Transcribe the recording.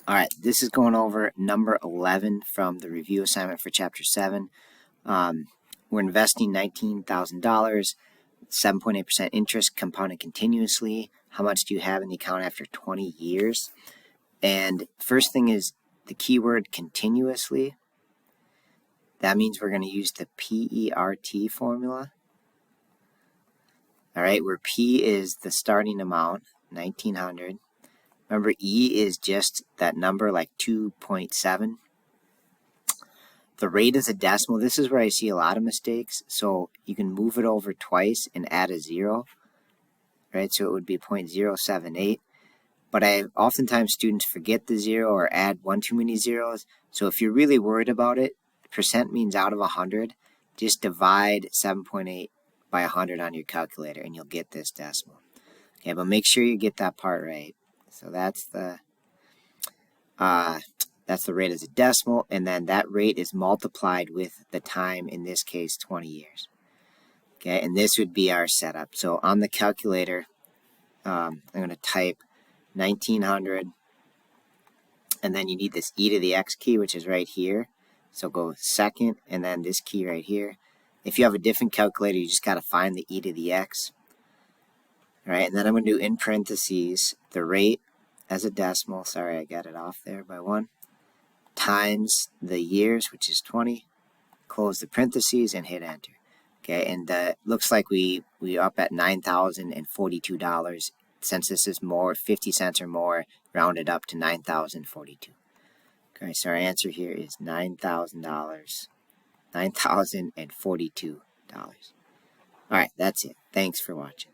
All right, this is going over number 11 from the review assignment for Chapter 7. We're investing $19,000, 7.8% interest compounded continuously. How much do you have in the account after 20 years? And first thing is the keyword continuously. That means we're going to use the PERT formula. All right, where P is the starting amount, 1900. Remember, E is just that number, like 2.7. The rate is a decimal. This is where I see a lot of mistakes. So you can move it over twice and add a 0, right? So it would be 0.078. But oftentimes students forget the 0 or add one too many zeros. So if you're really worried about it, percent means out of 100. Just divide 7.8 by 100 on your calculator and you'll get this decimal. Okay, but make sure you get that part right. So that's the rate as a decimal, and then that rate is multiplied with the time, in this case 20 years. Okay, and this would be our setup. So on the calculator, I'm going to type 1900, and then you need this e to the x key, which is right here. So go second, and then this key right here. If you have a different calculator, you just got to find the e to the x. All right, and then I'm going to do in parentheses the rate as a decimal. Sorry, I got it off there by 1. Times the years, which is 20. Close the parentheses and hit enter. Okay, and looks like we up at $9,042. Since this is more, 50 cents or more, rounded up to $9,042. Okay, so our answer here is $9,000. $9,042. All right, that's it. Thanks for watching.